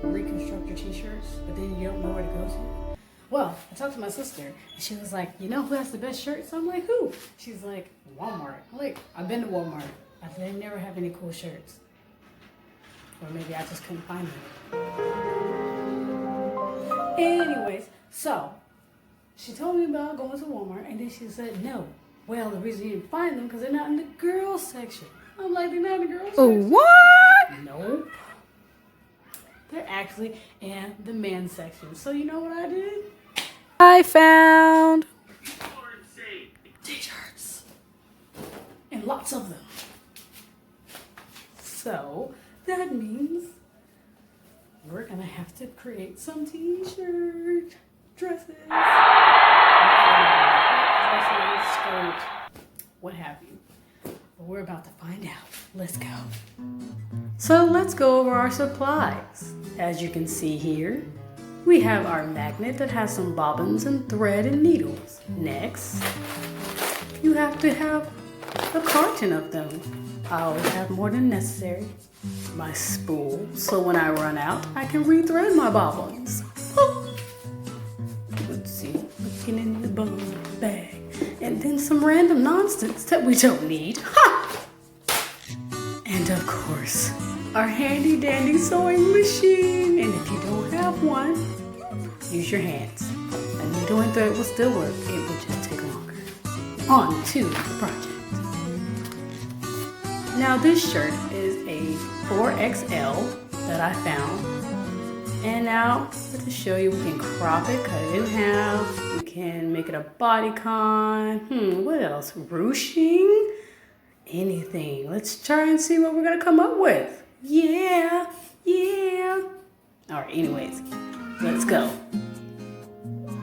reconstruct your t-shirts, but then you don't know where to go to? Well, I talked to my sister, and she was like, you know who has the best shirts? I'm like, who? She's like, Walmart. I'm like, I've been to Walmart. They never have any cool shirts. Or maybe I just couldn't find them. Anyways, so she told me about going to Walmart, and then she said, no. Well, the reason you didn't find them because they're not in the girls section. I'm like, they're not in the girls section? What? Nope. They're actually in the men's section. So you know what I did? I found T-shirts. And lots of them. So that means we're going to have to create some t-shirt dresses. Dresses, skirts, what have you. But we're about to find out. Let's go. So let's go over our supplies. As you can see here, we have our magnet that has some bobbins and thread and needles. Next, you have to have a carton of them. I always have more than necessary. My spool, so when I run out, I can rethread my bobbins. Let's see, looking in the bum bag. And then some random nonsense that we don't need. Ha! And of course, our handy dandy sewing machine. And if you don't have one, use your hands. A needle and thread will still work. It will just take longer. On to the project. Now this shirt is a 4XL that I found. And now, to show you, we can crop it, cut it in half. We can make it a bodycon. What else? Ruching? Anything. Let's try and see what we're gonna come up with. Yeah. All right, anyways, let's go.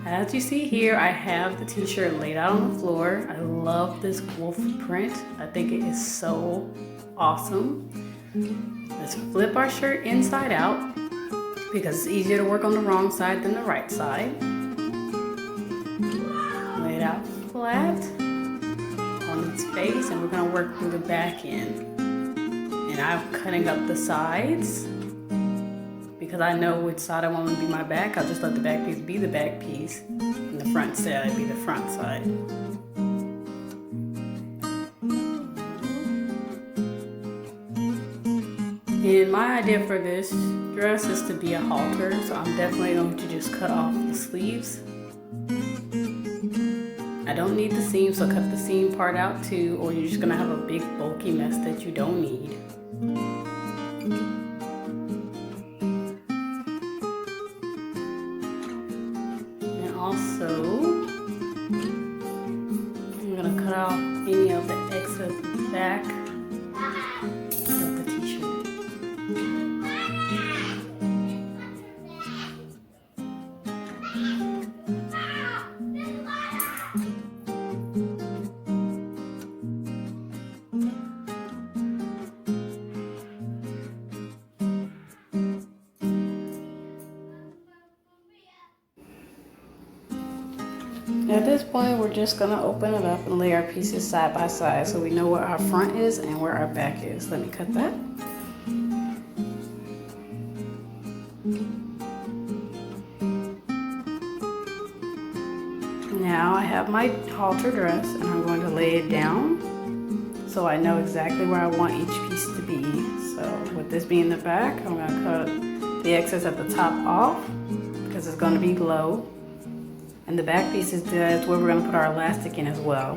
As you see here, I have the t-shirt laid out on the floor. I love this wolf print. I think it is so awesome. Let's flip our shirt inside out because it's easier to work on the wrong side than the right side. Lay it out flat on its face, and we're gonna work through the back end. And I'm cutting up the sides because I know which side I want to be my back. I'll just let the back piece be the back piece and the front side be the front side. And my idea for this dress is to be a halter, so I'm definitely going to just cut off the sleeves. I don't need the seam, so cut the seam part out too, or you're just going to have a big bulky mess that you don't need. And also, I'm going to cut off any of the excess back of the t-shirt. At this point, we're just gonna open it up and lay our pieces side by side so we know where our front is and where our back is. Let me cut that. Now I have my halter dress and I'm going to lay it down so I know exactly where I want each piece to be. So with this being the back, I'm gonna cut the excess at the top off because it's gonna be low. And the back piece is where we're going to put our elastic in as well.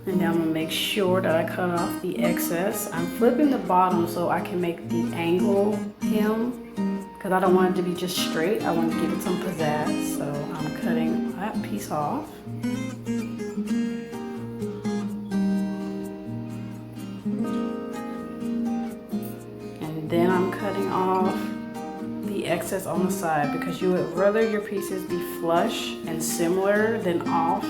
And now I'm going to make sure that I cut off the excess. I'm flipping the bottom so I can make the angle hem because I don't want it to be just straight. I want to give it some pizzazz. So I'm cutting that piece off. And then I'm cutting off the excess on the side because you would rather your pieces be flush and similar than off,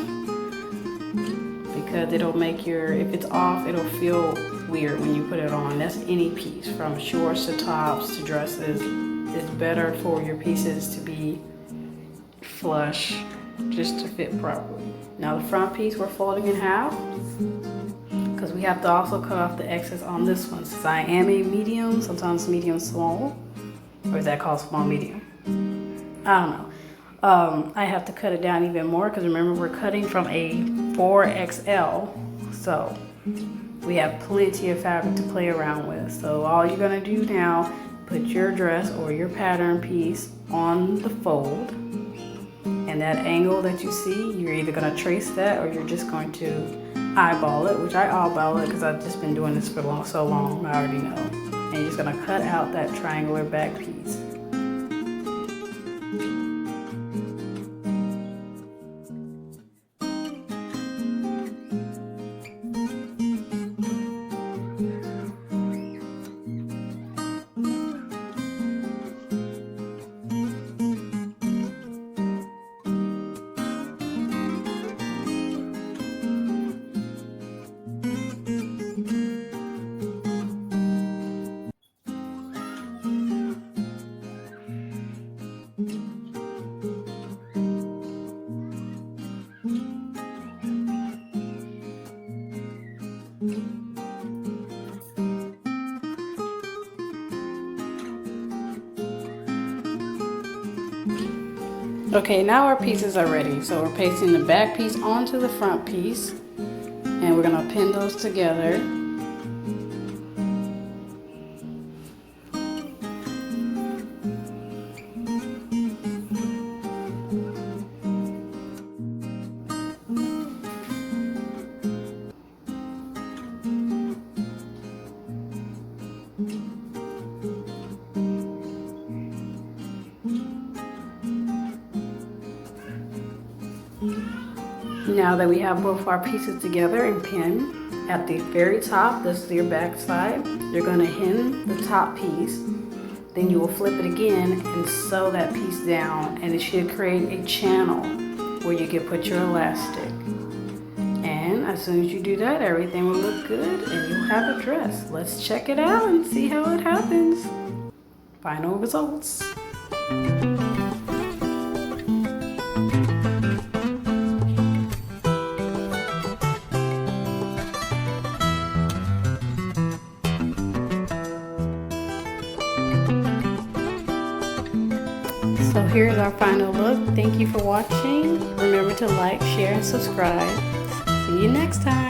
because it'll make if it's off, it'll feel weird when you put it on. That's any piece, from shorts to tops to dresses. It's better for your pieces to be flush just to fit properly. Now the front piece we're folding in half because we have to also cut off the excess on this one. Since I am a medium, sometimes medium small, or is that called small medium? I don't know. I have to cut it down even more because remember we're cutting from a 4XL, so we have plenty of fabric to play around with. So all you're gonna do now, put your dress or your pattern piece on the fold, and that angle that you see, you're either gonna trace that or you're just going to eyeball it, which I eyeball it because I've just been doing this for so long, I already know. And you're just gonna cut out that triangular back piece. Okay, now our pieces are ready. So we're pasting the back piece onto the front piece, and we're gonna pin those together. Now that we have both our pieces together and pinned, at the very top, this is your back side, you're going to hem the top piece, then you will flip it again and sew that piece down, and it should create a channel where you can put your elastic. And as soon as you do that, everything will look good and you'll have a dress. Let's check it out and see how it happens. Final results. So here's our final look. Thank you for watching. Remember to like, share, and subscribe. See you next time.